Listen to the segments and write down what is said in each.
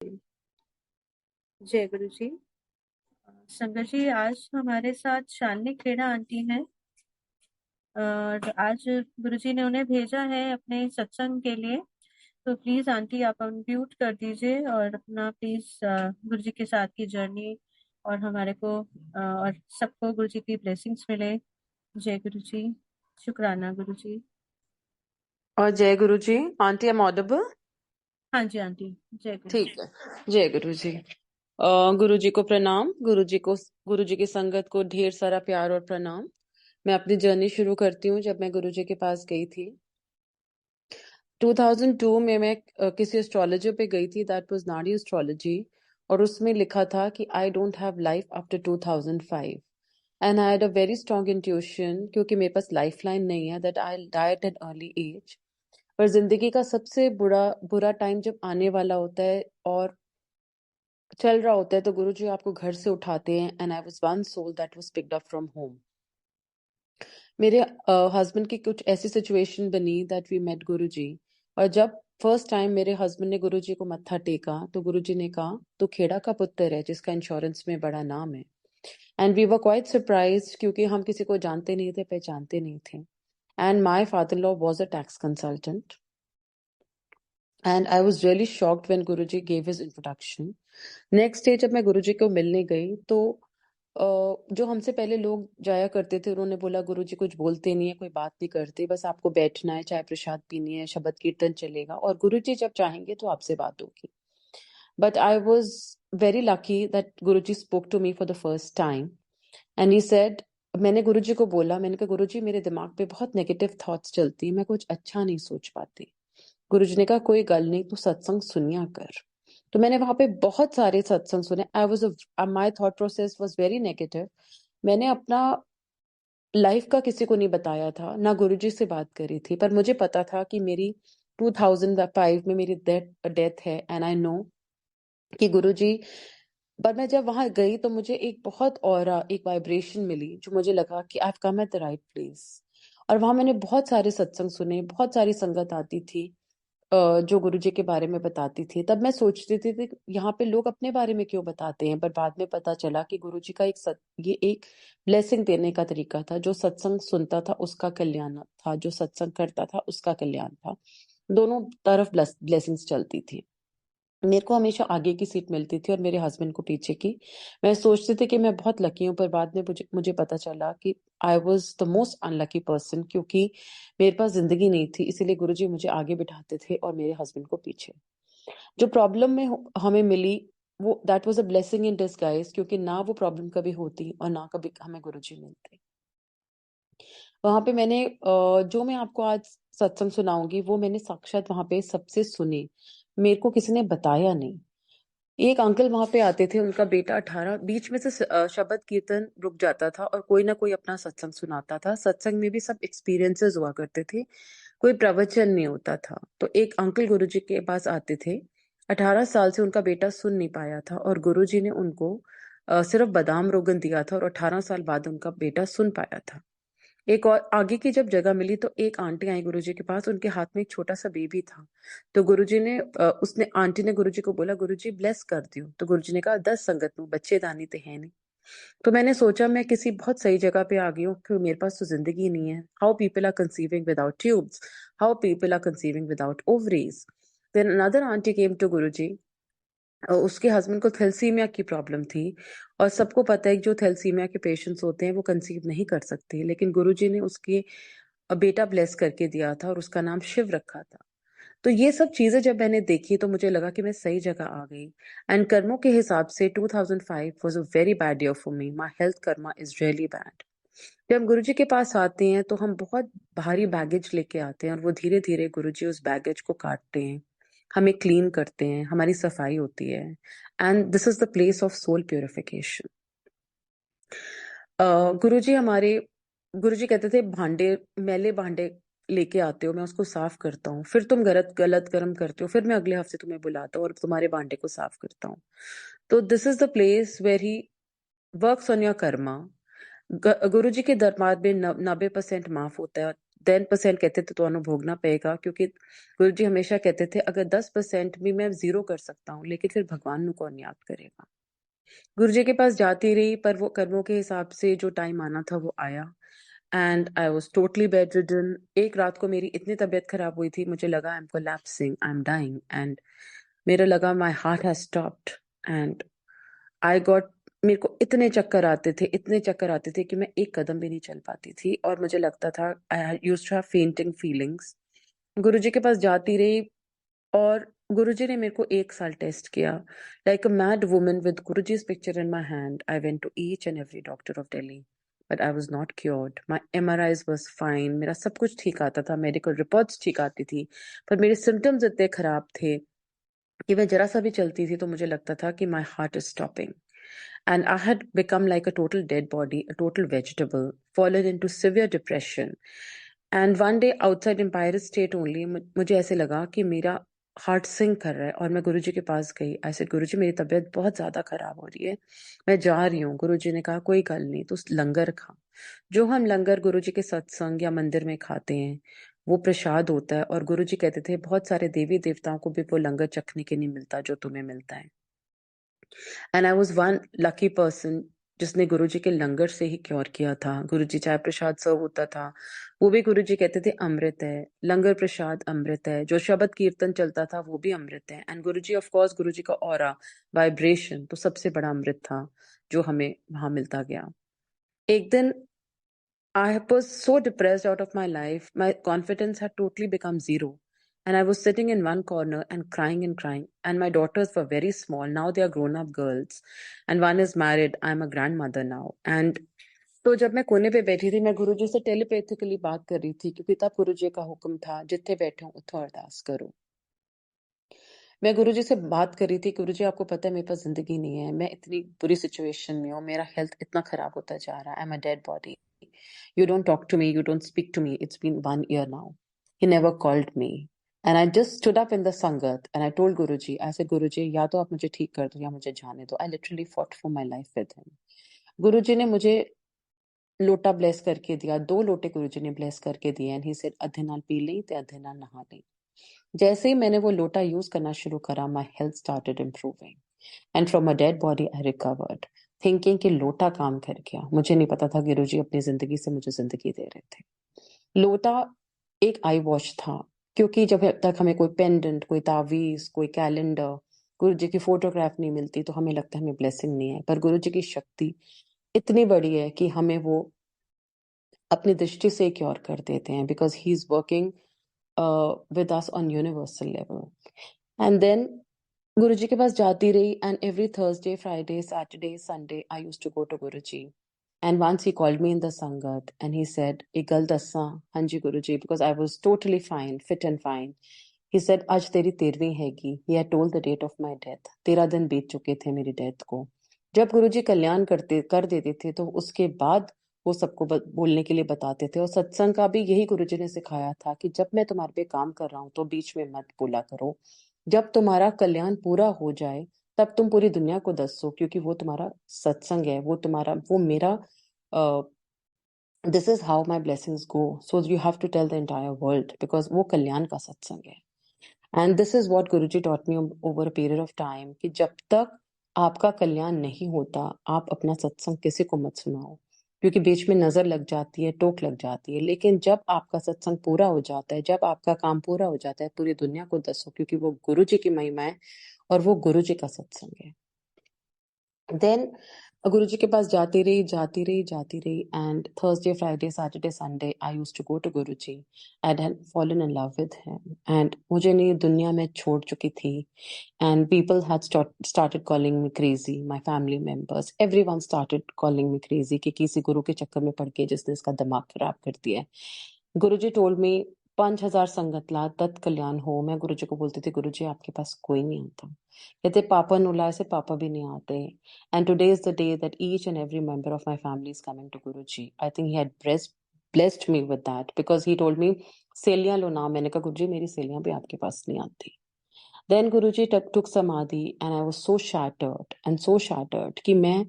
जय गुरु जी। संगत जी, आज हमारे साथ शालिनी खेड़ा आंटी हैं और आज गुरु जी ने उन्हें भेजा है अपने सत्संग के लिए। तो प्लीज आंटी आप अनम्यूट कर दीजिए और अपना प्लीज गुरु जी के साथ की जर्नी और हमारे को और सबको गुरु जी की ब्लेसिंग्स मिले। जय गुरु जी। शुक्राना गुरु जी। और जय गुरु जी। Aunty am audible? हाँ जी आंटी। जय गुरु ठीक जी। है। जय गुरु जी। गुरु जी को प्रणाम। गुरु जी की संगत को ढेर सारा प्यार और प्रणाम। मैं अपनी जर्नी शुरू करती हूँ जब मैं गुरु जी के पास गई थी 2002 में। मैं किसी एस्ट्रोलॉजर पे गई थी, दैट वाज नाड़ी एस्ट्रोलॉजी, और उसमें लिखा था कि I don't have life after 2005 and I had a very strong intuition, क्योंकि मेरे पास लाइफ लाइन नहीं है, that I die at an early age. पर जिंदगी का सबसे बुरा बुरा टाइम जब आने वाला होता है और चल रहा होता है तो गुरुजी आपको घर से उठाते हैं। And I was one soul that was picked up from home. मेरे हस्बैंड की कुछ ऐसी सिचुएशन बनी दैट वी मेट गुरुजी। और जब फर्स्ट टाइम मेरे हस्बैंड ने गुरुजी को मत्था टेका तो गुरुजी ने कहा, तो खेड़ा का पुत्र है जिसका इंश्योरेंस में बड़ा नाम है। And we were quite surprised, क्योंकि हम किसी को जानते नहीं थे, पहचानते नहीं थे। And my father law was a tax consultant. And I was really shocked when Guruji gave his introduction. Next day जब मैं गुरुजी को मिलने गई तो जो हमसे पहले लोग जाया करते थे उन्होंने बोला, गुरुजी कुछ बोलते नहीं है, कोई बात नहीं करते, बस आपको बैठना है, चाय प्रसाद पीनी है, शब्द कीर्तन चलेगा और गुरुजी जब चाहेंगे तो आपसे बात होगी। But I was very lucky that Guruji spoke to me for the first time and he said, मैंने गुरुजी को बोला, मैंने कहा गुरुजी मेरे दिमाग पे बहुत नेगेटिव थॉट्स चलती है, मैं कुछ अच्छा नहीं सोच पाती। गुरुजी ने कहा कोई गल नहीं, तू सत्संग सुनिया कर। तो मैंने वहां पे बहुत सारे सत्संग सुने। I was my thought process was very negative. मैंने अपना लाइफ का किसी को नहीं बताया था, ना गुरुजी से बात करी थी, पर मुझे पता था कि मेरी 2005 में मेरी डेथ है एंड आई नो कि गुरुजी। पर मैं जब वहां गई तो मुझे एक बहुत ऑरा, एक वाइब्रेशन मिली जो मुझे लगा कि I have come at the right place. और वहां मैंने बहुत सारे सत्संग सुने, बहुत सारी संगत आती थी जो गुरुजी के बारे में बताती थी। तब मैं सोचती थी कि यहाँ पे लोग अपने बारे में क्यों बताते हैं, पर बाद में पता चला कि गुरुजी का ये एक ब्लेसिंग देने का तरीका था। जो सत्संग सुनता था उसका कल्याण था, जो सत्संग करता था उसका कल्याण था। दोनों तरफ ब्लेसिंग्स चलती थी। मेरे को हमेशा आगे की सीट मिलती थी और मेरे हस्बैंड को पीछे की। मैं सोचती थी कि मैं बहुत लकी हूँ, पर बाद में मुझे पता चला कि I was the most unlucky person, क्योंकि मेरे पास जिंदगी नहीं थी, इसीलिए गुरुजी मुझे आगे बिठाते थे और मेरे हस्बैंड को पीछे। जो प्रॉब्लम में हमें मिली वो that was a blessing in disguise, क्योंकि ना वो प्रॉब्लम कभी होती और ना कभी हमें गुरुजी मिलते। वहां पे मैंने जो मैं आपको आज सत्संग सुनाऊंगी वो मैंने साक्षात वहां पे सबसे सुनी, मेरे को किसी ने बताया नहीं। एक अंकल वहां पे आते थे, उनका बेटा 18, बीच में से शब्द कीर्तन रुक जाता था और कोई ना कोई अपना सत्संग सुनाता था। सत्संग में भी सब एक्सपीरियंसेस हुआ करते थे, कोई प्रवचन नहीं होता था। तो एक अंकल गुरुजी के पास आते थे, 18 साल से उनका बेटा सुन नहीं पाया था और गुरुजी ने उनको सिर्फ बादाम रोगन दिया था और 18 साल बाद उनका बेटा सुन पाया था। एक और आगे की जब जगह मिली तो एक आंटी आई गुरुजी के पास, उनके हाथ में एक छोटा सा बेबी था। तो गुरुजी ने उसने आंटी ने गुरुजी को बोला, गुरुजी ब्लेस कर दियो। तो गुरुजी ने कहा 10 संगत में बच्चे दानी तो है नहीं। तो मैंने सोचा मैं किसी बहुत सही जगह पे आ गई हूँ, क्योंकि मेरे पास तो जिंदगी नहीं है। How people are conceiving without tubes, how people are conceiving without ovaries. Then another aunty came to Guruji. उसके हस्बैंड को थैलेसीमिया की प्रॉब्लम थी और सबको पता है कि जो थैलेसीमिया के पेशेंट्स होते हैं वो कंसीव नहीं कर सकते, लेकिन गुरुजी ने उसके बेटा ब्लेस करके दिया था और उसका नाम शिव रखा था। तो ये सब चीजें जब मैंने देखी तो मुझे लगा कि मैं सही जगह आ गई। एंड कर्मों के हिसाब से 2005 was a very bad year for me. My health Karma is really bad. जब हम गुरुजी के पास आते हैं तो हम बहुत भारी बैगेज लेके आते हैं और वो धीरे धीरे गुरुजी उस बैगेज को काटते हैं, हमें क्लीन करते हैं, हमारी सफाई होती है। And this is the place of soul purification. Guruji कहते थे, भांडे, मैले भांडे लेके आते हो, मैं उसको साफ करता हूँ, फिर तुम गलत गलत कर्म करते हो, फिर मैं अगले हफ्ते तुम्हें बुलाता हूँ और तुम्हारे भांडे को साफ करता हूँ। तो this is the place where he works on your karma. Guruji के दरबार में 90% माफ होता है, 10% कहते थे ਤੁਹਾਨੂੰ भोगना पएगा, क्योंकि गुरु जी हमेशा कहते थे अगर 10% भी मैं जीरो कर सकता हूँ, लेकिन फिर भगवान को कौन याद करेगा। गुरु जी के पास जाती रही, पर वो कर्मों के हिसाब से जो टाइम आना था वो आया, and I was totally bed ridden. एक रात को मेरी इतनी तबीयत खराब हुई थी, मुझे लगा I am collapsing, I am dying, and मेरा लगा my heart has stopped, and I got, मेरे को इतने चक्कर आते थे, इतने चक्कर आते थे कि मैं एक कदम भी नहीं चल पाती थी, और मुझे लगता था I used to have fainting feelings. Guruji के पास जाती रही, और गुरुजी ने मेरे को 1 साल टेस्ट किया, like a mad woman with गुरुजी's picture in my hand. I went to each and every doctor of Delhi, but I was not cured. My MRIs was fine, मेरा सब कुछ ठीक आता था, मेडिकल रिपोर्ट्स ठीक आती थी, पर मेरे सिम्टम्स इतने खराब थे कि मैं जरा सा भी चलती थी तो मुझे लगता था कि my heart is stopping, and I had become like a total dead body, a total vegetable, fallen into severe depression. And one day outside Empire State only, मुझे ऐसे लगा कि मेरा हार्ट सिंक कर रहा है, और मैं गुरुजी के पास गई। ऐसे गुरुजी मेरी तबीयत बहुत ज्यादा खराब हो रही है, मैं जा रही हूँ। गुरुजी ने कहा कोई गल नहीं, तू लंगर खा। जो हम लंगर गुरुजी के सत्संग या मंदिर में खाते हैं वो प्रसाद होता है, और गुरुजी कहते थे बहुत सारे देवी देवताओं को भी वो लंगर चखने के नहीं मिलता जो तुम्हें मिलता है। And I was one lucky person जिसने गुरुजी के लंगर से ही क्योर किया था। गुरुजी चाय प्रसाद सर्व होता था, वो भी गुरुजी कहते थे अमृत है, लंगर प्रसाद अमृत है, जो शब्द कीर्तन चलता था वो भी अमृत है। एंड गुरुजी ऑफ कोर्स, गुरुजी का ऑरा, वाइब्रेशन तो सबसे बड़ा अमृत था जो हमें वहां मिलता गया। एक दिन I was so depressed out of my life. My confidence had totally become zero. And I was sitting in one corner and crying and crying. And my daughters were very small. Now they are grown up girls. And one is married. I'm a grandmother now. And तो जब मैं कोने पे बैठी थी, मैं गुरुजी से telepathically बात कर रही थी, क्योंकि तब गुरुजी का हुक्म था जिथे बैठे हो उठो अरदास करो। मैं गुरुजी से बात कर रही थी, गुरुजी आपको पता है मेरे पास जिंदगी नहीं है, मैं इतनी बुरी सिचुएशन में हूँ, मेरा हेल्थ इतना खराब होता जा रहा है, I am a dead body, you don't talk to me, you don't speak to me, it's been 1 year now. He never called me, and I just stood up in the sangat and I told Guruji, I said Guruji या तो आप मुझे ठीक कर दो या मुझे जाने दो। I literally fought for my life with him. गुरुजी ने मुझे लोटा ब्लेस करके दिया, 2 लोटे गुरुजी ने ब्लेस करके दिए, एंड ही सेड अधे नाल पी ली ते अधे नाल नहा ली। जैसे ही मैंने वो लोटा यूज करना शुरू करा, my health started improving, and from a dead body I recovered, thinking कि लोटा काम कर गया। मुझे नहीं पता था गुरुजी अपनी जिंदगी से मुझे जिंदगी दे रहे थे। लोटा एक आई वॉश था, क्योंकि जब तक हमें कोई पेंडेंट, कोई तावीज, कोई कैलेंडर, गुरुजी की फोटोग्राफ नहीं मिलती तो हमें लगता है हमें ब्लेसिंग नहीं है, पर गुरुजी की शक्ति इतनी बड़ी है कि हमें वो अपनी दृष्टि से क्योर कर देते हैं, because he is working with us on universal level. And then Guruji के पास जाती रही, and every Thursday, Friday, Saturday, Sunday, I used to go to Guruji. And once he called me in the Sangat and he said, "एक गल दस्सां, हाँ जी Guruji," because I was totally fine, fit and fine. He said, आज तेरी 13वीं हैगी. He had told the date of my death. 13 दिन बीत चुके थे मेरी डेथ को। जब गुरुजी कल्याण कर देते थे तो उसके बाद वो सबको बोलने के लिए बताते थे, और सत्संग का भी यही गुरुजी ने सिखाया था कि जब मैं तुम्हारे पे काम कर रहा हूँ तो बीच में मत बोला करो, जब तुम्हारा कल्याण पूरा हो जाए तब तुम पूरी दुनिया को दसो, क्योंकि वो तुम्हारा सत्संग है, वो मेरा this is how my blessings go, so you have to tell the entire world, because वो कल्याण का सत्संग है। And this is what Guruji taught me over a period of time, कि जब तक आपका कल्याण नहीं होता आप अपना सत्संग किसी को मत सुनाओ, क्योंकि बीच में नजर लग जाती है, टोक लग जाती है। लेकिन जब आपका सत्संग पूरा हो जाता है, जब आपका काम पूरा हो जाता है, पूरी दुनिया को दसो, क्योंकि वो गुरु जी की महिमा है और वो गुरु जी का सत्संग है। देन गुरु जी के पास जाती रही, and Thursday, Friday, Saturday, Sunday I used to go to Guru ji. I had fallen in love with him, and मुझे नहीं दुनिया में छोड़ चुकी थी, and people had started calling me crazy. My family members, everyone started calling me crazy कि किसी गुरु के चक्कर में पड़ के जिसने इसका दिमाग खराब कर दिया है। गुरुजी told me 5,000 संगत ला तत् कल्याण हो। मैं गुरुजी को बोलती थी गुरुजी आपके पास कोई नहीं आता, कहते पापा नुलाए से पापा भी नहीं आते। And today is the day that each and every member of my family is coming to Guruji. I think he had blessed me with that, because he told me सेलियां लो ना। मैंने कहा गुरुजी मेरी सेलियां भी आपके पास नहीं आती। Then Guruji took samadhi and I was so shattered कि मैं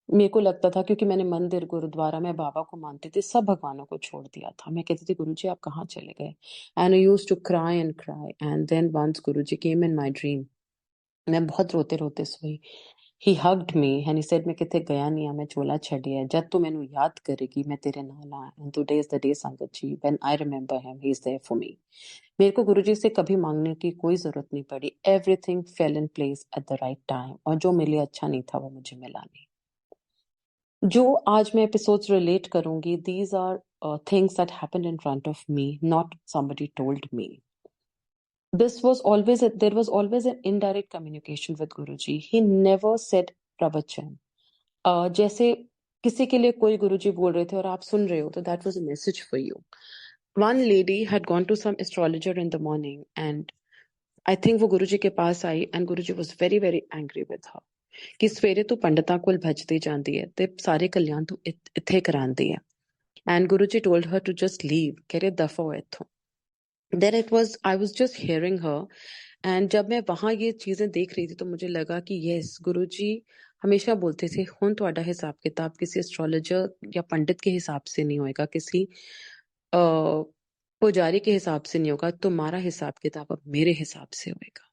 मेरे को लगता था, क्योंकि मैंने मंदिर, गुरुद्वारा में बाबा को मानती थी, सब भगवानों को छोड़ दिया था। मैं कहती थी गुरुजी आप कहाँ चले गए? And I used to cry and cry, and then once Guruji came in my dream, मैं बहुत रोते रोते सोई। He hugged me and he said मैं किथे गया नहीं आ, मैं चोला छड़िया जब तू मैनू याद करेगी मैं तेरे नाल आ, and today is the day sangat ji when I remember him, he is there for me. मेरे को गुरुजी से कभी मांगने की कोई जरूरत नहीं पड़ी। Everything fail in place at the right time, और जो मिले अच्छा नहीं था वो मुझे मिला नहीं। जो आज मैं एपिसोड्स रिलेट करूंगी, these are things that happened in front of me, not somebody told me. There was always an indirect communication with Guruji. He never said pravachan. जैसे किसी के लिए कोई गुरुजी बोल रहे थे और आप सुन रहे हो, तो that was a message for you. One lady had gone to some astrologer in the morning, and I think वो गुरुजी के पास आई, and Guruji was very very angry with her. ਕਿ ਸਵੇਰੇ ਤੂੰ ਪੰਡਤਾਂ ਕੋਲ ਭੱਜਦੀ ਜਾਂਦੀ ਹੈ ਤੇ ਸਾਰੇ ਕਲਿਆਣ ਤੂੰ ਇੱਥੇ ਕਰਾਉਂਦੀ ਹੈ। And Guru ji told her to just leave, ਕਹ ਰਹੇ ਦਫਾ ਹੋ ਇੱਥੋਂ। Then it was I was just hearing her, and जब मैं वहां ये चीजें देख रही थी तो मुझे लगा कि यस, गुरुजी हमेशा बोलते थे हुन ਤੁਹਾਡਾ हिसाब किताब किसी एस्ट्रोलॉजर या पंडित के हिसाब से नहीं होएगा, किसी पुजारी के हिसाब से नहीं होगा, तुम्हारा हिसाब किताब अब मेरे हिसाब से होएगा।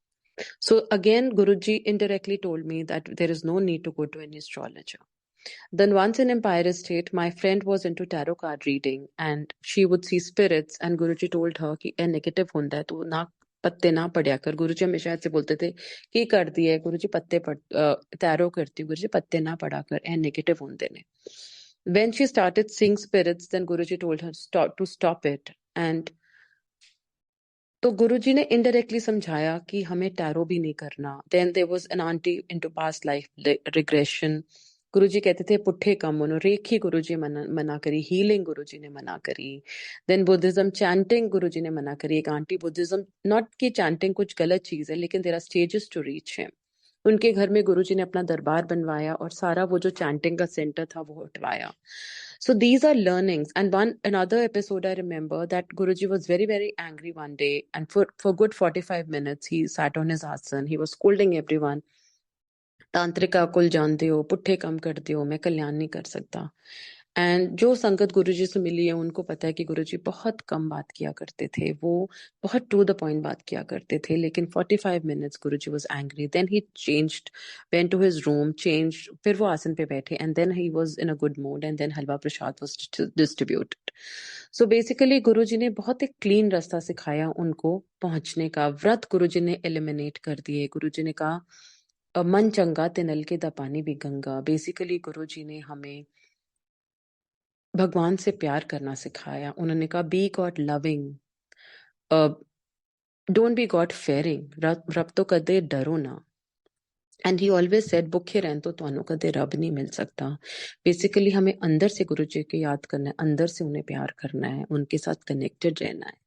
So again, Guruji indirectly told me that there is no need to go to any astrologer. Then once in Empire State, my friend was into tarot card reading and she would see spirits, and Guruji told her कि ए negative होता है तो ना पत्ते ना पढ़या कर। गुरुजी हमेशा ऐसे बोलते थे कि कर दिए गुरुजी पत्ते पढ़ टैरो करती हूँ गुरुजी, पत्ते ना पढ़ा कर, ए नेगेटिव होते ने। When she started seeing spirits, then Guruji told her to stop it, and तो गुरुजी ने इनडायरेक्टली समझाया कि हमें टैरो भी नहीं करना। Then there was an aunty into past life regression. Guruji कहते थे पुट्ठे काम मनो, रेखी गुरुजी मना करी, हीलिंग गुरुजी ने मना करी। देन बुद्धिज्म चैंटिंग गुरुजी ने मना करी। एक आंटी बुद्धिज्म, नॉट कि चैंटिंग कुछ गलत चीज है, लेकिन there are stages to reach है। उनके घर में गुरुजी ने अपना दरबार बनवाया और सारा वो जो चैंटिंग का सेंटर था वो हटवाया। So these are learnings. And one another episode I remember that Guruji was very, very angry one day, and for good 45 minutes he sat on his asan. He was scolding everyone. तांत्रिका कुल जानते हो, पुट्ठे कम करते हो, मैं कल्याण नहीं कर सकता। एंड जो संगत गुरुजी से मिली है उनको पता है कि गुरुजी बहुत कम बात किया करते थे, वो बहुत टू द पॉइंट बात किया करते थे। लेकिन 45 minutes Guruji was angry, then he changed, went to his room, change, फिर वो आसन पे बैठे, and then he was in a good mood, and then halwa prasad was distributed. So basically Guruji ने बहुत एक क्लीन रास्ता सिखाया उनको पहुंचने का। व्रत गुरुजी ने एलिमिनेट कर दिए। गुरुजी ने कहा मन चंगा ते नलके दा पानी भी गंगा। बेसिकली गुरुजी ने हमें भगवान से प्यार करना सिखाया। उन्होंने कहा be God loving, don't be God fearing, रब तो कदे डरो ना। एंड ही ऑलवेज सेड भुखे रहन तो ਤੁਹਾਨੂੰ कदे रब नहीं मिल सकता। बेसिकली हमें अंदर से गुरु जी को याद करना है, अंदर से उन्हें प्यार करना है, उनके साथ कनेक्टेड रहना है।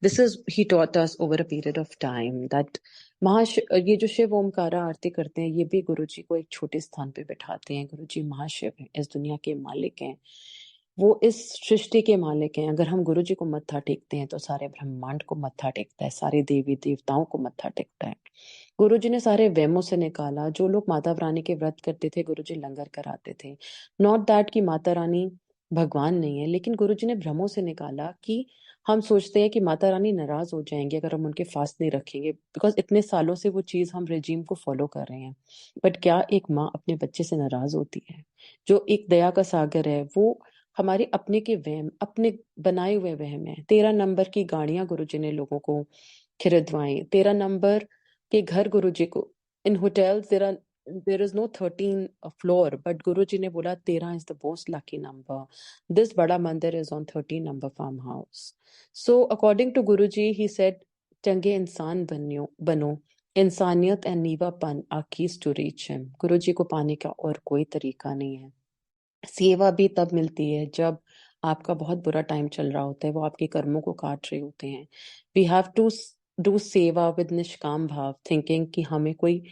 This is he taught us over a period of time that ये जो शिव ओमकारा आरती करते हैं, ये भी गुरु जी को एक छोटे स्थान पे बैठाते हैं। गुरु जी महाशिव हैं, इस दुनिया के मालिक हैं, वो इस सृष्टि के मालिक हैं। अगर हम गुरु जी को मत्था टेकते हैं तो सारे ब्रह्मांड को मत्था टेकता है, सारे देवी देवताओं को मत्था टेकता है। गुरु जी ने सारे वहमों से निकाला। जो लोग माता रानी के व्रत करते थे, गुरु जी लंगर कराते थे। नॉट दैट कि माता रानी भगवान नहीं है, लेकिन गुरु जी ने भ्रमों से निकाला कि हम सोचते हैं कि माता रानी नाराज हो जाएंगे अगर हम उनके फास्ट नहीं रखेंगे, बिकॉज इतने सालों से वो चीज हम रेजिम को फॉलो कर रहे हैं। बट क्या एक माँ अपने बच्चे से नाराज होती है? जो एक दया का सागर है, वो हमारे अपने के वहम, अपने बनाए हुए वहम है। 13 नंबर की गाड़ियां गुरु जी ने लोगों को खरीदवाई। 13 नंबर के घर गुरु जी को, in hotels there is no 13 floor, but Guru ji ने बोला 13 is the most lucky number. This Bada Mandir is on 13 number farm house. So according to Guru ji he said चंगे इंसान बनो, इंसानियत एंड नीवापन are keys to reach him. Guru ji को पाने का और कोई तरीका नहीं है। सेवा भी तब मिलती है जब आपका बहुत बुरा टाइम चल रहा होता है, वो आपके कर्मों को काट रहे होते हैं। वी हैव टू डू सेवा विद निष्काम भाव, थिंकिंग कि हमें कोई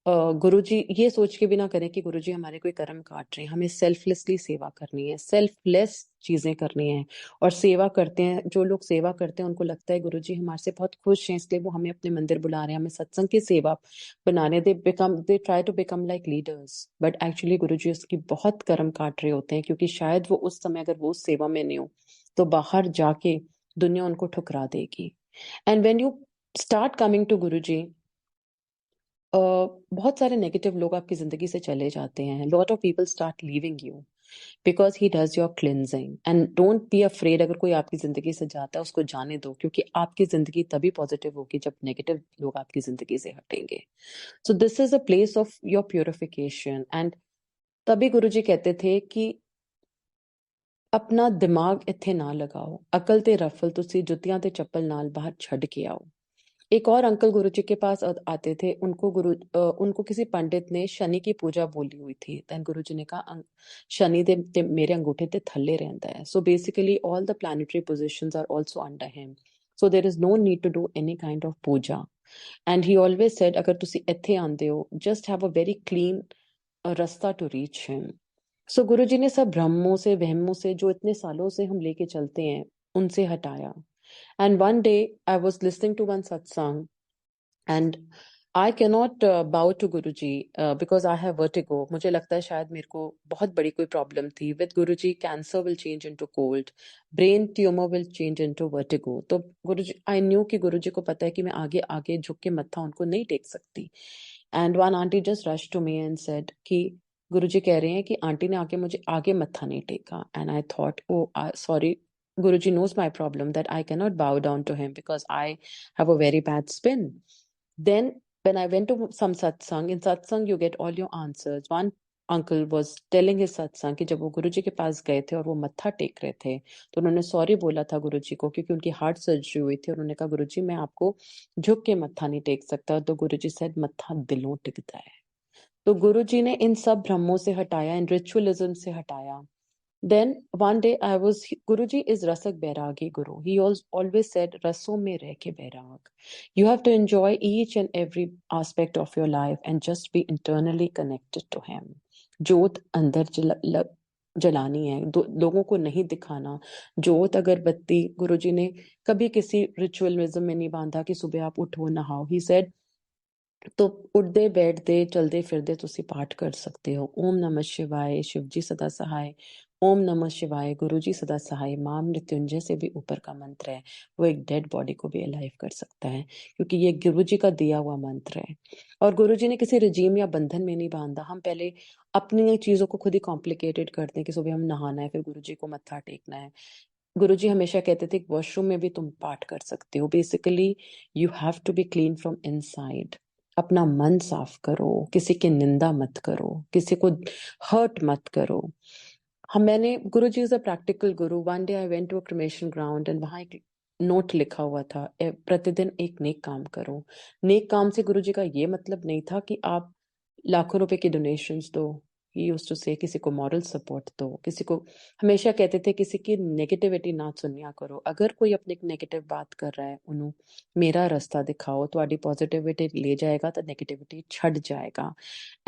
गुरुजी ये सोच के भी ना करें कि गुरुजी हमारे कोई कर्म काट रहे हैं। हमें सेल्फलेसली सेवा करनी है, सेल्फलेस चीजें करनी है। और सेवा करते हैं, जो लोग सेवा करते हैं उनको लगता है गुरुजी हमारे से बहुत खुश हैं, इसलिए वो हमें अपने मंदिर बुला रहे हैं, हमें सत्संग की सेवा बनाने। They try to become like leaders, but actually Guruji उसकी बहुत कर्म काट रहे होते हैं, क्योंकि शायद वो उस समय अगर वो उस सेवा में नहीं हो तो बाहर जाके दुनिया उनको ठुकरा देगी। And when you start coming to Guruji, बहुत सारे नेगेटिव लोग आपकी जिंदगी से चले जाते हैं। Lot of people start leaving you because he does your cleansing. And don't be afraid, अगर कोई आपकी जिंदगी से जाता है उसको जाने दो, क्योंकि आपकी जिंदगी तभी पॉजिटिव होगी जब नेगेटिव लोग आपकी जिंदगी से हटेंगे। So this is a place of your purification. And तभी गुरुजी कहते थे कि अपना दिमाग इत्थे ना लगाओ, अकल ते रफल तुसी जुतियां ते चप्पल नाल बाहर छड़ के आओ। एक और अंकल गुरुजी के पास आते थे, उनको किसी पंडित ने शनि की पूजा बोली हुई थी। देन गुरुजी ने कहा शनि ते मेरे अंगूठे ते थल्ले रहता है, so basically all the planetary positions are also under him, so there is no need to do any kind of puja. And he always said अगर तुसी इत्थे आंदे हो, just have a very clean रास्ता to reach him. So Guruji ने सब भ्रमों से, वहमों से, जो इतने सालों से हम लेके चलते हैं, उनसे हटाया। And one day I was listening to one satsang, and I cannot bow to Guruji because I have vertigo. मुझे लगता है शायद मेरे को बहुत बड़ी कोई प्रॉब्लम थी। With Guruji, cancer will change into cold, brain tumor will change into vertigo. तो गुरुजी, I knew कि गुरुजी को पता है कि मैं आगे आगे झुक के मत्था उनको नहीं टेक सकती। And one auntie just rushed to me and said कि गुरुजी कह रहे हैं कि आंटी ने आके मुझे आगे मत्था नहीं टेका। And I thought, oh, sorry, Guruji knows my problem that I cannot bow down to him because I have a very bad spin. Then when I went to some satsang, in satsang you get all your answers. One uncle was telling his satsang कि जब वो गुरुजी के पास गए थे और वो मत्था take रहे थे, तो उन्होंने सॉरी बोला था गुरुजी को, क्योंकि उनकी हार्ट सर्जरी हुई थी। उन्होंने कहा गुरुजी मैं आपको झुक के मत्था नहीं टेक सकता। तो गुरुजी said मत्था दिलों टिकता है। तो गुरुजी ने इन सब भ्रमों से हटाया, इन रिचुअलिज्म से हटाया। Then one day I was, Guruji is Rasak Bairagi Guru. He always said, Raso mein reh ke bairag. You have to enjoy each and every aspect of your life and just be internally connected to him. जोत अंदर जलानी है, लोगों को नहीं दिखाना। जोत अगरबत्ती गुरुजी ने कभी किसी रिचुअलिज्म में नहीं बांधा कि सुबह आप उठो नहाओ। ही सेड तो उठदे बैठदे चलदे फिरदे तुसी पाठ कर सकते हो। ओम नमः शिवाय, शिवजी सदा सहाय। ओम नमः शिवाय, गुरुजी सदा सहाय। मां मृत्युंजय से भी ऊपर का मंत्र है, वो एक डेड बॉडी को भी अलाइव कर सकता है, क्योंकि ये गुरुजी का दिया हुआ मंत्र है। और गुरुजी ने किसी रजीम या बंधन में नहीं बांधा। हम पहले अपनी चीजों को खुद ही कॉम्प्लिकेटेड करते हैं कि सुबह हम नहाना है, फिर गुरुजी को मत्था टेकना है। गुरुजी हमेशा कहते थे वॉशरूम में भी तुम पाठ कर सकते हो। Basically you have to be clean from inside. अपना मन साफ करो, किसी की निंदा मत करो, किसी को हर्ट मत करो। मैंने, Guruji is a practical guru. One day I went to a cremation ground and वहां एक नोट लिखा हुआ था, प्रतिदिन एक नेक काम करो। नेक काम से गुरुजी का ये मतलब नहीं था कि आप लाखों रुपए की डोनेशंस दो। ही यूज्ड टू से किसी को मॉरल सपोर्ट दो, किसी को, हमेशा कहते थे किसी की नेगेटिविटी ना सुनिया करो। अगर कोई अपनी नेगेटिव बात कर रहा है, उन्हों मेरा रास्ता दिखाओ, ਤੁਹਾਡੀ पॉजिटिविटी ले जाएगा तो नेगेटिविटी छट जाएगा।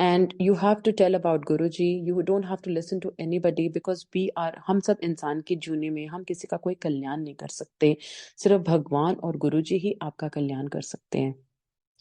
And you have to tell about Guruji. You don't have to listen to anybody because we are, हम सब इंसान की जूनी में, हम किसी का कोई कल्याण नहीं कर सकते। सिर्फ भगवान और गुरुजी ही आपका कल्याण कर सकते हैं।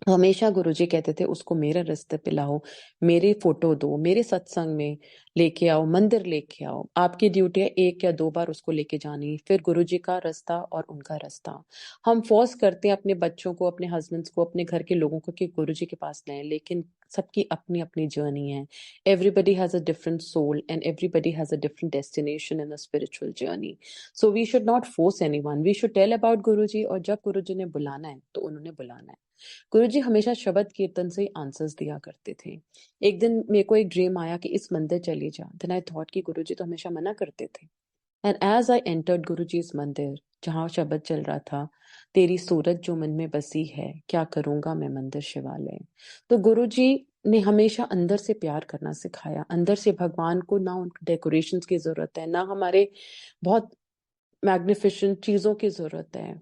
हमेशा गुरुजी कहते थे उसको मेरे रास्ते पे लाओ, मेरी फोटो दो, मेरे सत्संग में लेके आओ, मंदिर लेके आओ। आपकी ड्यूटी है 1 या 2 बार उसको लेके जानी, फिर गुरुजी का रास्ता और उनका रास्ता। हम फोर्स करते हैं अपने बच्चों को, अपने हस्बैंड्स को, अपने घर के लोगों को कि गुरुजी के पास लें, लेकिन सबकी अपनी अपनी जर्नी है। Everybody has a different soul and everybody has a different destination in a spiritual journey. So we should not force anyone, we should tell about Guruji. और जब गुरुजी ने बुलाना है तो उन्होंने बुलाना है। गुरुजी हमेशा शब्द कीर्तन से ही आंसर्स दिया करते थे। एक दिन मेरे को एक ड्रीम आया कि इस मंदिर चली जा। देन आई थॉट कि गुरुजी तो हमेशा मना करते थे। एंड एज आई एंटर्ड गुरुजी's मंदिर, जहाँ शब्द चल रहा था, तेरी सूरत जो मन में बसी है, क्या करूंगा मैं मंदिर शिवालय। तो गुरुजी ने हमेशा अंदर से प्यार करना सिखाया, अंदर से भगवान को। ना उन डेकोरेशंस की जरूरत है, ना हमारे बहुत मैग्निफिसेंट चीजों की जरूरत है।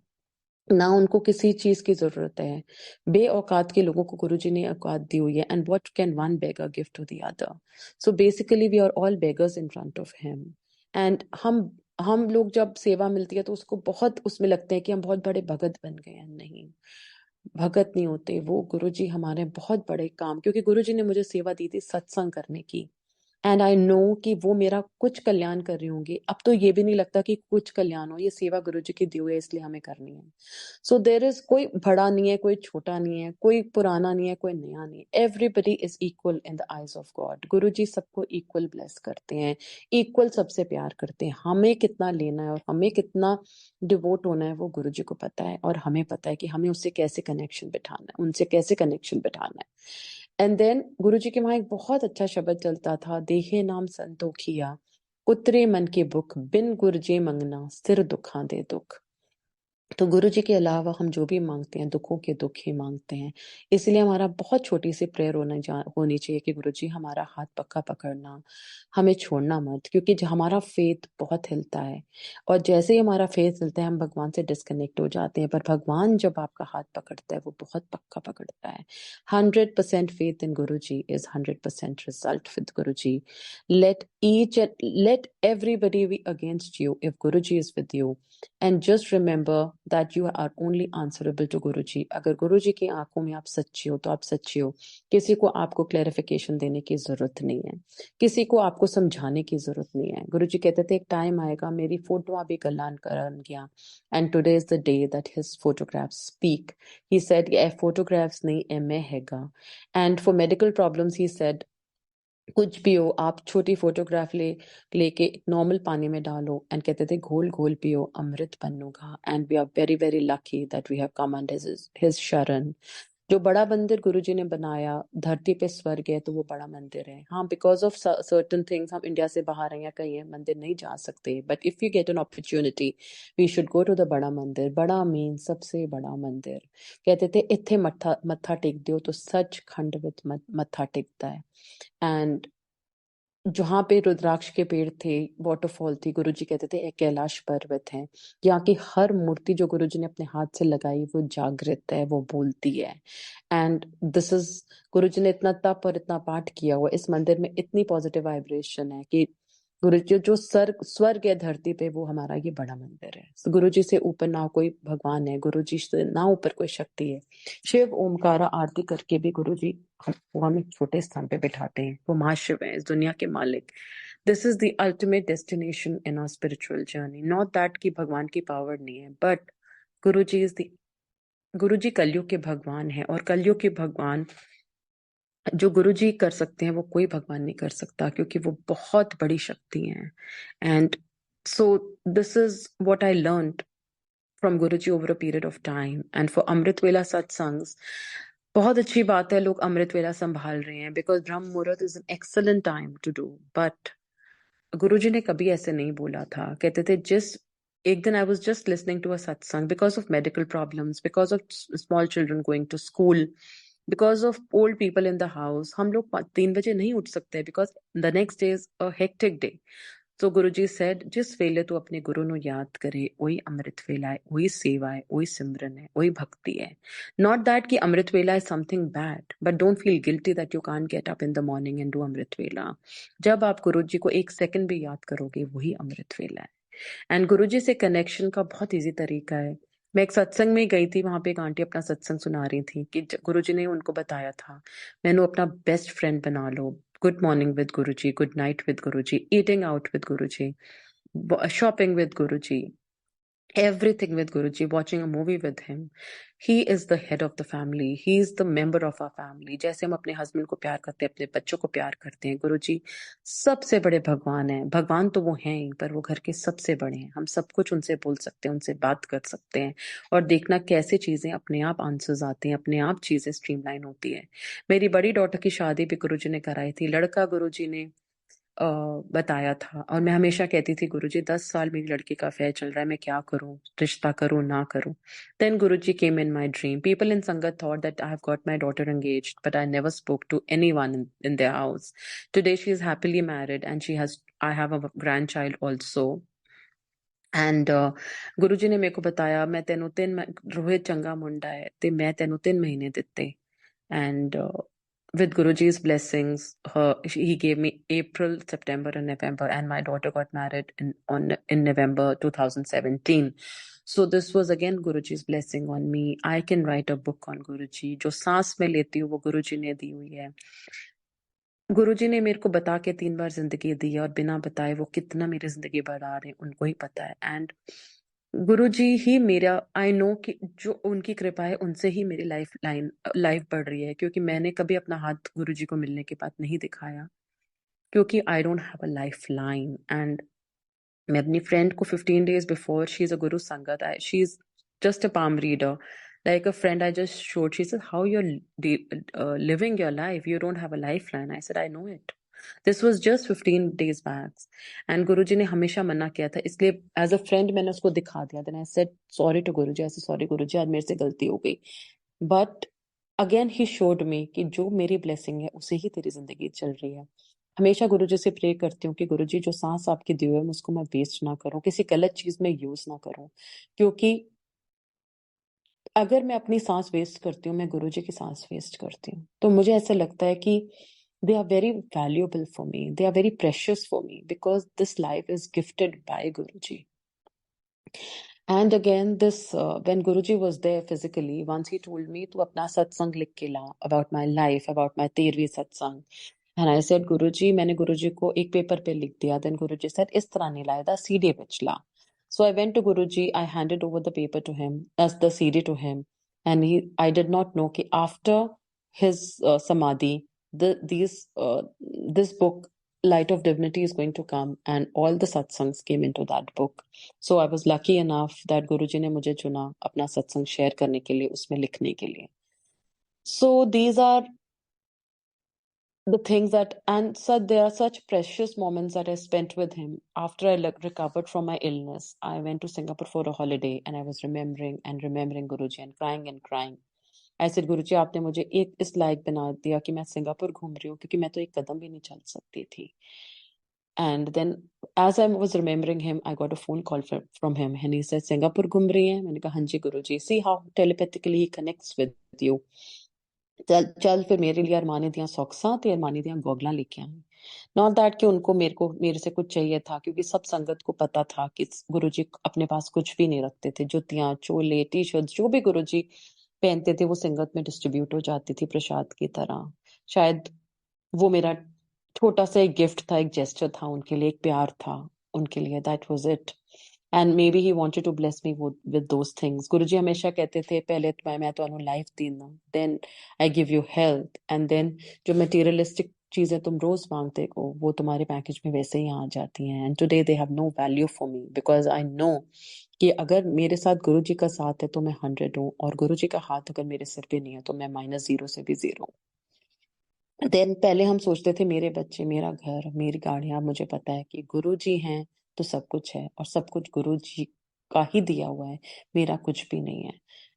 ना उनको किसी चीज की जरूरत है। बेऔकात के लोगों को गुरुजी ने औकात दी हुई है। And what can one beggar give to the other? So basically we are all beggars in front of him. And हम लोग जब सेवा मिलती है तो उसको बहुत उसमें लगते हैं कि हम बहुत बड़े भगत बन गए हैं। नहीं, भगत नहीं होते वो। गुरुजी हमारे बहुत बड़े काम, क्योंकि गुरुजी ने मुझे सेवा दी थी सत्संग करने की, एंड आई नो कि वो मेरा कुछ कल्याण कर रही होंगी। अब तो ये भी नहीं लगता कि कुछ कल्याण हो, ये सेवा गुरुजी की दी हुई है इसलिए हमें करनी है। सो देर इज कोई बड़ा नहीं है, कोई छोटा नहीं है, कोई पुराना नहीं है, कोई नया नहीं है। Everybody is equal in the eyes of God. Guruji सबको इक्वल ब्लेस करते हैं, इक्वल सबसे प्यार करते हैं। हमें कितना लेना है और हमें कितना डिवोट होना है वो गुरुजी को पता है, और हमें पता है कि हमें उससे कैसे कनेक्शन बिठाना है, उनसे कैसे कनेक्शन बिठाना है। एंड देन गुरुजी के वहां एक बहुत अच्छा शब्द चलता था, देहे नाम संतोखिया उतरे मन के बुक, बिन गुरजे मंगना सिर दुखा दे दुख। तो गुरु जी के अलावा हम जो भी मांगते हैं दुखों के दुख ही मांगते हैं। इसलिए हमारा बहुत छोटी सी प्रेयर होनी चाहिए कि गुरु जी हमारा हाथ पक्का पकड़ना, हमें छोड़ना मत, क्योंकि जो हमारा फेथ बहुत हिलता है, और जैसे ही हमारा फेथ हिलता है हम भगवान से डिस्कनेक्ट हो जाते हैं। पर भगवान जब आपका हाथ पकड़ता है वो बहुत पक्का पकड़ता है। 100% faith in Guru ji is 100% result with Guru ji. let everybody be against you if Guruji is with you, and just remember that you are only answerable to Guruji. अगर गुरुजी की आंखों में आप सच्चे हो तो आप सच्चे हो। किसी को आपको क्लैरिफिकेशन देने की जरूरत नहीं है, किसी को आपको समझाने की जरूरत नहीं है। गुरुजी कहते थे एक टाइम आएगा मेरी फोटो भी गलान करन गया, and today is the day that his photographs speak. He said ये फोटोग्राफ्स नहीं ए मैं हैगा। And for medical problems he said कुछ भी हो आप छोटी फोटोग्राफ लेके नॉर्मल पानी में डालो, एंड कहते थे घोल घोल पियो अमृत बनूंगा। And we are very very lucky that we have come under his शरण। जो बड़ा मंदिर गुरुजी ने बनाया, धरती पे स्वर्ग है तो वो बड़ा मंदिर है। हाँ, बिकॉज ऑफ सर्टन थिंग्स हम इंडिया से बाहर हैं या कहीं हैं, मंदिर नहीं जा सकते, but if you get an opportunity we should go to the Bada Mandir. बड़ा मीन सबसे बड़ा मंदिर। कहते थे इत्थे मत्था मत्था टेक दियो तो सच खंड विच मत्था टेकता है। एंड जहाँ पे रुद्राक्ष के पेड़ थे, वाटरफॉल थी, गुरुजी कहते थे एक कैलाश पर्वत है। यहाँ की हर मूर्ति जो गुरुजी ने अपने हाथ से लगाई वो जागृत है, वो बोलती है। एंड दिस इज, गुरुजी ने इतना तप और इतना पाठ किया हुआ, इस मंदिर में इतनी पॉजिटिव वाइब्रेशन है कि गुरुजी जो स्वर्ग है धरती पे वो हमारा ये बड़ा मंदिर है। So, गुरुजी से ऊपर ना कोई भगवान है, गुरुजी से ना ऊपर कोई शक्ति है। शिव ओमकारा आरती करके भी गुरुजी वो हमें छोटे स्थान पे बिठाते हैं। वो महाशिव है, इस दुनिया के मालिक। This is the ultimate destination in our spiritual journey. Not that कि भगवान की पावर नहीं है, but Guruji is the, Guruji कलयुग के भगवान है, और कलयुग के भगवान जो गुरुजी कर सकते हैं वो कोई भगवान नहीं कर सकता, क्योंकि वो बहुत बड़ी शक्ति हैं। And so this is what I learned from Guruji over a period of time. And for Amrit Vela Satsangs, बहुत अच्छी बात है लोग अमृत वेला संभाल रहे हैं, because Brahma muhurta is an excellent time to do. But Guruji ने कभी ऐसे नहीं बोला था। कहते थे जिस एक दिन I was just listening to a satsang because of medical problems, because of small children going to school, because of old people in the house. हम लोग 3 बजे नहीं उठ सकते because the next day is a hectic day. So Guruji said, जिस वेले तू अपने गुरु ਨੂੰ याद करे वही अमृत वेला है, वही सेवा है, वही सिमरन है, वही भक्ति है। Not that कि अमृत वेला is something bad, but don't feel guilty that you can't get up in the morning and do अमृत वेला। जब आप गुरुजी को 1 सेकंड भी याद करोगे वही अमृत वेला है। एंड गुरुजी से कनेक्शन का बहुत ईजी तरीका है। मैं एक सत्संग में गई थी, वहां पे एक आंटी अपना सत्संग सुना रही थी कि गुरुजी ने उनको बताया था मैंने अपना बेस्ट फ्रेंड बना लो। Good morning with Guruji, good night with Guruji, eating out with Guruji, shopping with Guruji, everything with Guruji, watching a movie with him. He is the head of the family. He is the member of our family. जैसे हम अपने husband को प्यार करते हैं, अपने बच्चों को प्यार करते हैं, गुरुजी सबसे बड़े भगवान हैं। भगवान तो वो हैं ही, पर वो घर के सबसे बड़े हैं। हम सब कुछ उनसे बोल सकते हैं, उनसे बात कर सकते हैं, और देखना कैसे चीजें अपने आप आंसर्स आते हैं, अपने आप चीजें स्ट्रीमलाइन होती है। मेरी बड़ी डॉटर की शादी भी गुरुजी ने कराई थी। लड़का गुरुजी ने बताया था, और मैं हमेशा कहती थी गुरुजी 10 साल मेरी लड़की का अफेयर चल रहा है, मैं क्या करूं, रिश्ता करूं ना करूं। Then Guruji came in my dream. People in Sangat thought that I have got my daughter engaged, but I never spoke to anyone in their house. Today she is happily married and I have a grandchild also. And Guruji ने मेरे को बताया मैं तेनों रोहित चंगा मुंडा है ते मैं तेनों 3 महीने दिते and with Guruji's blessings he gave me April, September and November, and my daughter got married in November 2017. So this was again Guruji's blessing on me. I can write a book on Guruji. जो सांस में लेती हूँ वो गुरुजी ने दी हुई है. गुरुजी ने मेरे को बता के 3 बार जिंदगी दी है और बिना बताए वो कितना मेरी जिंदगी बढ़ा रहे हैं उनको ही पता है. एंड गुरुजी ही मेरा आई नो कि जो उनकी कृपा है उनसे ही मेरी लाइफ बढ़ रही है, क्योंकि मैंने कभी अपना हाथ गुरुजी को मिलने के बाद नहीं दिखाया, क्योंकि आई don't have a life line. And मैं अपनी फ्रेंड को 15 days before, she's a Guru Sangat, she's just a palm reader, like a friend I just showed. She said, how you're living your life, you don't have a lifeline. I said, I know it. This was just 15 days back. And Guruji ने हमेशा मना किया था, इसलिए as a friend मैंने उसको दिखा दिया. Then I said sorry to Guruji. I said sorry Guruji, आज मेरे से गलती हो गई. But again he showed me कि जो मेरी blessing है उसे ही तेरी जिंदगी चल रही है. हमेशा गुरुजी से प्रे करती हूँ कि गुरुजी जो सांस आपकी दी हुई है उसको मैं वेस्ट ना करूं, किसी गलत चीज में यूज ना करूं, क्योंकि अगर मैं अपनी सांस वेस्ट करती हूँ मैं गुरुजी की सांस वेस्ट करती हूँ. तो मुझे ऐसा लगता है कि they are very valuable for me, they are very precious for me, because this life is gifted by Guruji. And again this when Guruji was there physically, once he told me to apna satsang likh ke la about my life, about my 13वीं satsang. And I said, Guruji, मैंने गुरुजी को एक paper पे लिख दिया. Then Guruji said, इस तरह नहीं लाया था, CD ਵਿੱਚ ला. So I went to Guruji, I handed over the paper to him, as the CD to him, and I did not know कि after his samadhi, this book, Light of Divinity, is going to come, and all the satsangs came into that book. So I was lucky enough that Guruji ने मुझे चुना अपना सत्संग share करने के लिए, उसमें लिखने के लिए. So these are the things that, and so there are such precious moments that I spent with him. After I recovered from my illness, I went to Singapore for a holiday, and I was remembering Guruji and crying and crying. I said, Guruji, आपने मुझे एक इस लायक बना दिया कि मैं Singapore घूम रही हूँ, क्योंकि मैं तो एक कदम भी नहीं चल सकती थी. And then as I was remembering him, I got a phone call from him, and he said, Singapore घूम रही है? मैंने कहा हाँ जी गुरुजी. See how telepathically he connects with you. चल फिर मेरे लिए अरमानी दियां सॉक्सा ते अरमानी दियां गोगला लेके आई. नॉट दैट कि उनको मेरे से कुछ चाहिए था, क्योंकि सब संगत को पता था कि गुरुजी अपने पास कुछ भी नहीं रखते थे. जुतियां, चोले, टी शर्ट जो भी गुरुजी पहनते थे वो संगत में डिस्ट्रीब्यूट हो जाती थी प्रसाद की तरह. शायद वो मेरा छोटा सा एक गिफ्ट था, एक जेस्चर था उनके लिए, एक प्यार था उनके लिए. That was it. And maybe he wanted to bless me with those things. Guruji हमेशा कहते थे, पहले मैं ਤੁਹਾਨੂੰ लाइफ देना, then I give you health, and then जो materialistic चीजें तुम रोज मांगते हो वो तुम्हारे पैकेज में वैसे ही आ जाती हैं. And today they have no value for me, because I know कि अगर मेरे साथ गुरुजी का साथ है तो मैं 100 हूँ, और गुरुजी का हाथ अगर मेरे सिर पे नहीं है तो मैं -0 से भी 0 हूँ. देन पहले हम सोचते थे मेरे बच्चे, मेरा घर, मेरी गाड़ियां. मुझे पता है कि गुरुजी हैं तो सब कुछ है, और सब कुछ गुरुजी का ही दिया हुआ है, मेरा कुछ भी नहीं है.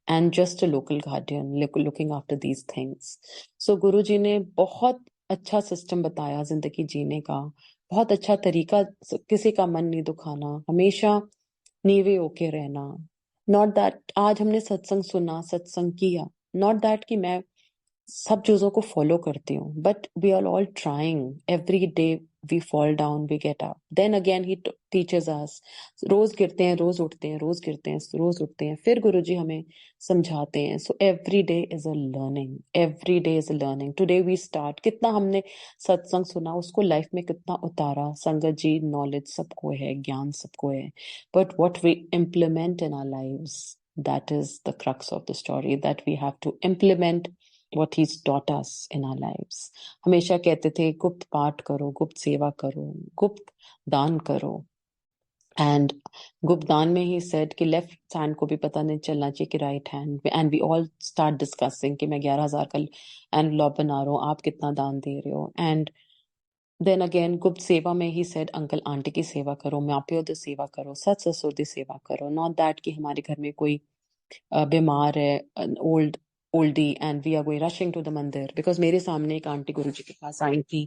And just a local guardian looking after these things. So Guruji ने बहुत अच्छा सिस्टम बताया जिंदगी जीने का, बहुत अच्छा तरीका, किसी का मन नहीं दुखाना, हमेशा नीवे होके रहना. नॉट दैट आज हमने सत्संग सुना, सत्संग किया, नॉट दैट कि मैं सब चीजों को फॉलो करती हूँ, but we are all trying. Every day we fall down, we get up, then again he teachers us. रोज गिरते हैं, रोज उठते हैं, रोज गिरते हैं, रोज उठते हैं, फिर गुरुजी हमें समझाते हैं. So every day is a learning, every day is a learning. Today we start. कितना हमने सत्संग सुना, उसको लाइफ में कितना उतारा. संगत जी, नॉलेज सबको है, ज्ञान सबको है, but what we implement in our lives, that is the crux of the story, that we have to implement what he's taught us in our lives. हमेशा कहते थे गुप्त पाठ करो, गुप्त सेवा करो, गुप्त दान करो. एंड गुप्त दान में ही सेड कि लेफ्ट हैंड को भी पता नहीं चलना चाहिए कि right hand. And we all start discussing कि मैं 11,000 का एनवलॉप बना रहा हूँ, आप कितना दान दे रहे हो. एंड देन अगेन गुप्त सेवा में ही सेड अंकल आंटी की सेवा करो, माँ-प्यो दी सेवा करो, सस ससुर दी सेवा करो. नॉट दैट कि हमारे घर में कोई बीमार है, old oldie and we are going rushing to the mandir because मेरे सामने एक आंटी गुरुजी के पास आई थी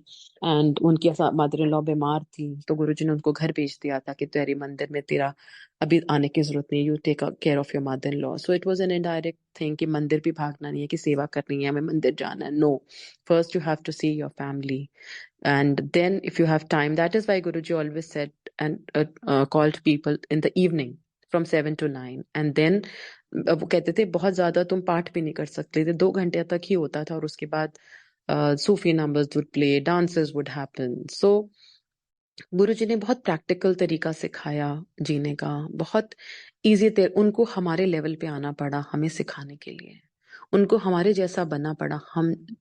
and उनकी मदर इन लॉ बीमार थी तो गुरुजी ने उनको घर भेज दिया था कि तेरी मंदिर में तेरा अभी आने की जरूरत नहीं, you take care of your mother in law. So it was an indirect thing कि मंदिर भी भागना नहीं है कि सेवा करनी है, हमें मंदिर जाना है. No, first you have to see your family and then if you have time. That is why Guruji always said and called people in the evening from 7 to 9 and then वो कहते थे बहुत ज्यादा तुम पाठ भी नहीं कर सकते थे, 2 घंटे तक ही होता था और उसके बाद Sufi numbers would play, dances would happen. So Guruji ने बहुत प्रैक्टिकल तरीका सिखाया जीने का, बहुत इजी. उनको हमारे लेवल पे आना पड़ा हमें सिखाने के लिए, उनको हमारे जैसा बनना पड़ा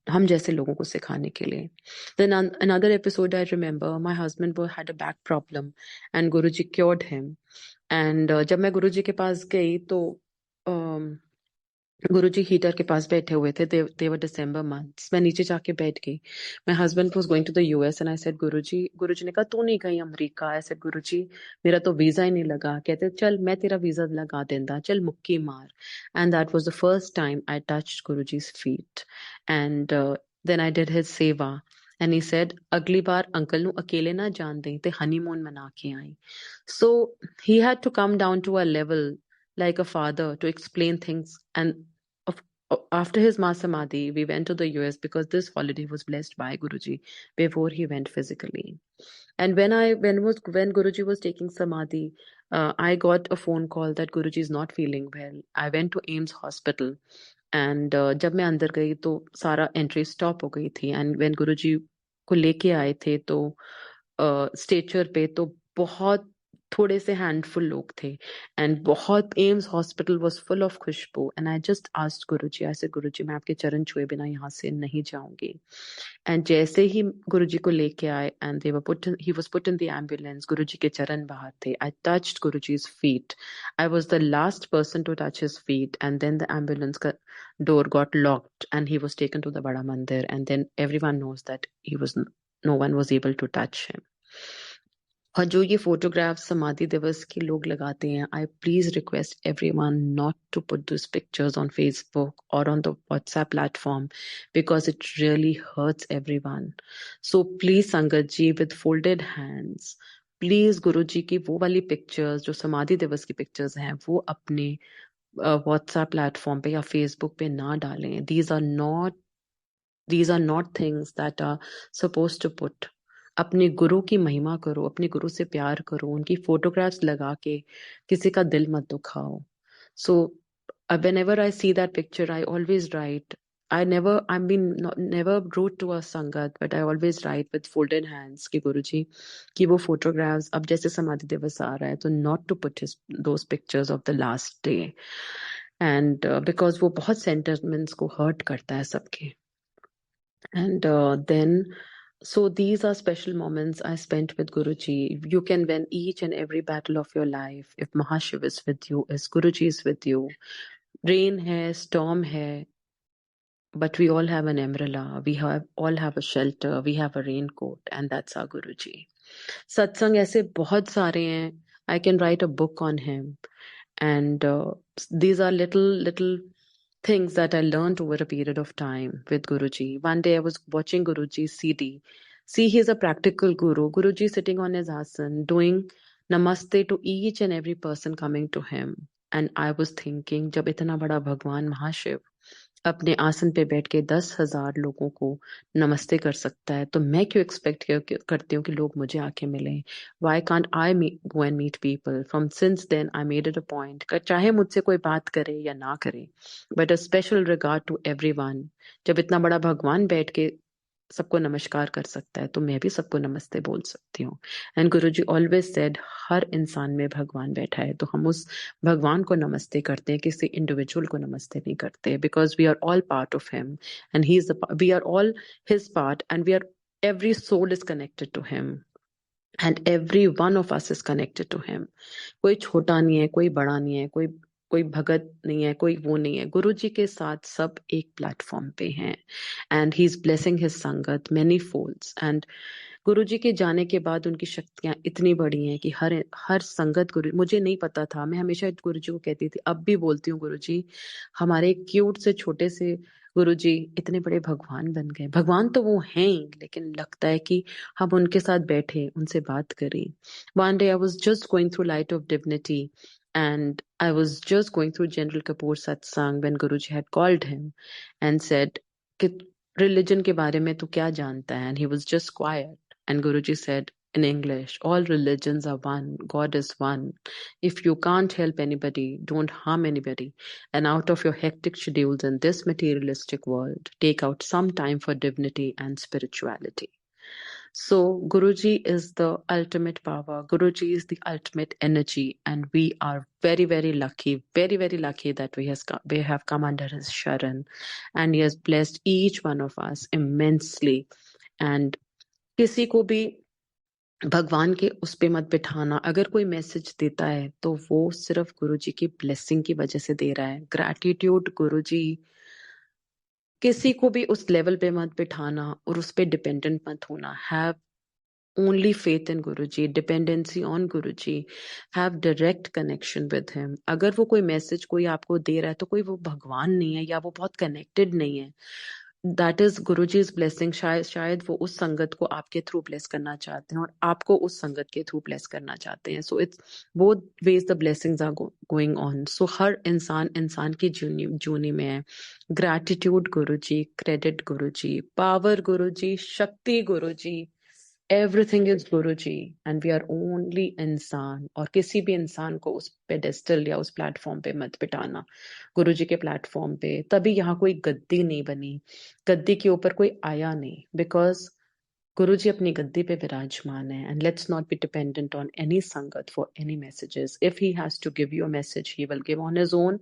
हम जैसे लोगों को सिखाने के लिए. Then another episode I remember, my husband had a back problem and Guruji cured him. And जब मैं गुरुजी के पास गई तो गुरुजी हीटर के पास बैठे हुए थे. they were December months. मैं नीचे जाके बैठ गई. My husband was going to the US and I said गुरुजी ने कहा तू नहीं गई अमेरिका. I said गुरुजी मेरा तो वीजा ही नहीं लगा. कहते चल मैं तेरा वीजा लगा देंदा, चल मुक्की मार. And that was the first time I touched Guruji's feet and then I did his seva and he said अगली बार अंकल ਨੂੰ अकेले ना जान दें ते हनीमून मना के आई. So he had to come down to a level like a father to explain things. And after his Masamadhi, we went to the US because this holiday was blessed by Guruji before he went physically. And when Guruji was taking Samadhi, I got a phone call that Guruji is not feeling well. I went to AIMS hospital and जब मैं अंदर गई तो सारा entry stop हो गई थी. And when गुरुजी को लेके आए थे तो स्टेचर पे तो बहुत थोड़े से हैंडफुल लोग थे एंड बहुत AIIMS hospital was full of khushboo. And I just asked Guruji, ऐसे गुरुजी मैं आपके चरण छुए बिना यहाँ से नहीं जाऊंगी. एंड जैसे ही गुरुजी को लेके आए and he was put in the ambulance, Guruji के चरण बाहर थे. आई टच्ड गुरुजी's feet. I was the last person to touch his feet and then the ambulance door got locked and he was taken to the Bada Mandir and then everyone knows that no one was able to touch him. और जो ये photograph समाधि दिवस के लोग लगाते हैं, I please request everyone not to put this pictures on Facebook और on the WhatsApp platform because it really hurts everyone. So please sangat ji with folded hands, please Guru ji की वो वाली पिक्चर्स जो समाधि दिवस की पिक्चर्स हैं वो अपने व्हाट्सएप प्लेटफॉर्म पे या फेसबुक पे ना डालें. These are not things that are suppose to put. अपने गुरु की महिमा करो, अपने गुरु से प्यार करो, उनकी फोटोग्राफ्स लगा के किसी का दिल मत दुखाओ. सो whenever I see that picture, I always write. Never wrote to a sangat, but I always write with folded hands कि गुरुजी कि वो photographs अब जैसे समाधि दिवस आ रहा है तो not to put those pictures of the last day and because वो बहुत sentiments को hurt करता है सबके. And then so these are special moments I spent with Guruji. You can win each and every battle of your life if Mahashiv is with you, if Guruji is with you. Rain hai, storm hai, but we all have an umbrella. We all have a shelter. We have a raincoat, and that's our Guruji. Satsang ऐसे बहुत सारे हैं. I can write a book on him, and these are little things that I learned over a period of time with Guruji. One day I was watching Guruji's CD. See, he's a practical guru. Guruji sitting on his asan, doing namaste to each and every person coming to him. And I was thinking, जब इतना बड़ा भगवान महाशिव अपने आसन पे बैठ के 10,000 लोगों को नमस्ते कर सकता है तो मैं क्यों एक्सपेक्ट करती हूँ कि लोग मुझे आके मिलें. Why can't I go and meet people. From since then I made it a point, चाहे मुझसे कोई बात करे या ना करे, but a special regard to everyone. जब इतना बड़ा भगवान बैठ के सबको नमस्कार कर सकता है तो मैं भी सबको नमस्ते बोल सकती हूँ. एंड गुरुजी ऑलवेज सेड हर इंसान में भगवान बैठा है तो हम उस भगवान को नमस्ते करते हैं, किसी इंडिविजुअल को नमस्ते नहीं करते. Because we are all part of him and we are all his part and every soul is connected to him and every one of us is connected to him. कोई छोटा नहीं है, कोई बड़ा नहीं है, कोई कोई भगत नहीं है, कोई वो नहीं है, गुरु जी के साथ सब एक प्लेटफॉर्म पे हैं and he is blessing his संगत मेनी फोल्ड्स। एंड गुरु जी के जाने के बाद उनकी शक्तियां इतनी बड़ी हैं कि हर हर संगत गुरु, मुझे नहीं पता था, मैं हमेशा गुरु जी को कहती थी, अब भी बोलती हूँ, गुरु जी हमारे क्यूट से छोटे से गुरु जी इतने बड़े भगवान बन गए। भगवान तो वो हैं ही, लेकिन लगता है कि हम उनके साथ बैठे, उनसे बात करें। One day I was just going through light of divinity and I was just going through General Kapoor's satsang when Guruji had called him and said कि religion के बारे में तू क्या जानता है, and he was just quiet and Guruji said in English, all religions are one, God is one. If you can't help anybody, don't harm anybody, and out of your hectic schedules in this materialistic world, take out some time for divinity and spirituality. So Guruji is the ultimate power. Guruji is the ultimate energy, and we are very, very lucky that we have come under his sharan, and he has blessed each one of us immensely. And किसी को भी भगवान के उस पे मत बिठाना। अगर कोई मैसेज देता है तो वो सिर्फ गुरुजी की ब्लेसिंग की वजह से दे रहा है। ग्रैटिट्यूड गुरुजी, किसी को भी उस लेवल पे मत बिठाना और उस पे डिपेंडेंट मत होना। Have only faith in Guruji, dependency on Guruji, have direct connection with him. अगर वो कोई मैसेज कोई आपको दे रहा है तो कोई वो भगवान नहीं है या वो बहुत कनेक्टेड नहीं है। That is Guruji's blessing. शायद वो उस संगत को आपके थ्रू ब्लेस करना चाहते हैं और आपको उस संगत के थ्रू ब्लेस करना चाहते हैं। So it's both ways the blessings are going on. So हर इंसान की जूनी में है। Gratitude Guruji, credit Guruji, power Guruji, shakti Guruji, everything is Guruji and we are only insaan. और किसी भी इंसान को उस पेडेस्टल या उस प्लेटफॉर्म पे मत बिठाना। गुरुजी के प्लेटफॉर्म पे तभी यहाँ कोई गद्दी नहीं बनी, गद्दी के ऊपर कोई आया नहीं, बिकॉज गुरुजी अपनी गद्दी पे विराजमान है। And let's not be dependent on any sangat for any messages. If he has to give you a message, he will give on his own.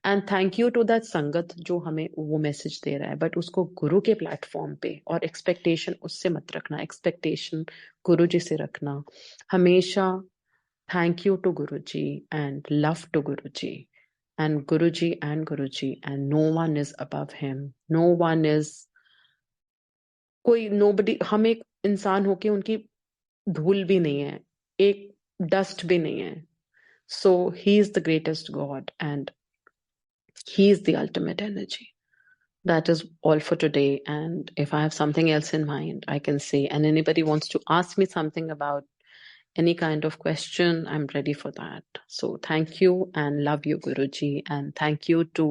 And thank you to that sangat जो हमें वो मैसेज दे रहा है, but उसको गुरु के platform पे, और expectation उससे मत रखना, एक्सपेक्टेशन गुरु जी से रखना हमेशा। Thank you to Guru ji and love to Guru ji and Guru ji and no one is above him, no one is, कोई नोबडी, हम एक इंसान होके उनकी धूल भी नहीं है, एक डस्ट भी नहीं है। So he is the greatest God and he is the ultimate energy. That is all for today. And if I have something else in mind, I can say. And anybody wants to ask me something about any kind of question, I'm ready for that. So thank you and love you, Guruji. And thank you to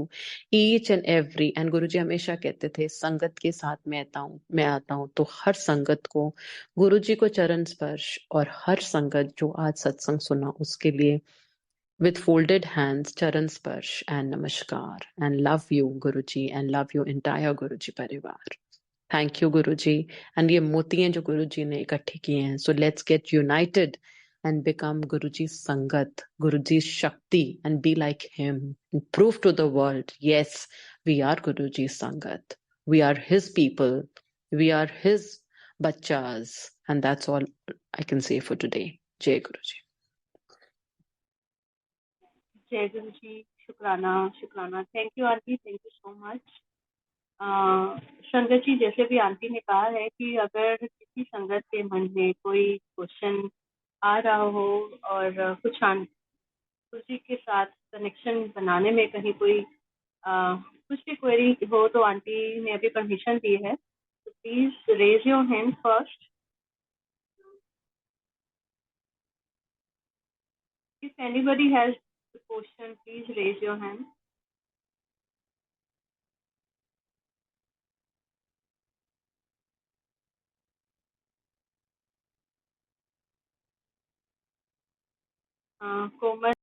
each and every. And Guruji हमेशा कहते थे, संगत के साथ मैं आता हूँ तो हर संगत को गुरुजी को चरण स्पर्श, और हर संगत जो आज सत्संग सुना उसके लिए with folded hands, charan sparsh and namaskar, and love you, Guruji, and love your entire Guruji parivar. Thank you, Guruji. And ये मोती हैं जो गुरुजी ने इकट्ठे किए हैं. So let's get united and become Guruji's Sangat, Guruji's Shakti, and be like him. And prove to the world, yes, we are Guruji's Sangat. We are his people. We are his bachas. And that's all I can say for today. Jai Guruji. जय गुरु जी, शुक्राना शुक्राना। Thank you aunty, thank you so much. संगत जी, जैसे भी aunty ने कहा है कि अगर किसी संगत के मन में कोई क्वेश्चन आ रहा हो और कुछ गुरु जी के साथ कनेक्शन बनाने में कहीं कोई कुछ भी क्वेरी हो, तो आंटी ने अभी परमिशन दी है, तो please raise your hand first. If anybody has question, please raise your hand. Komal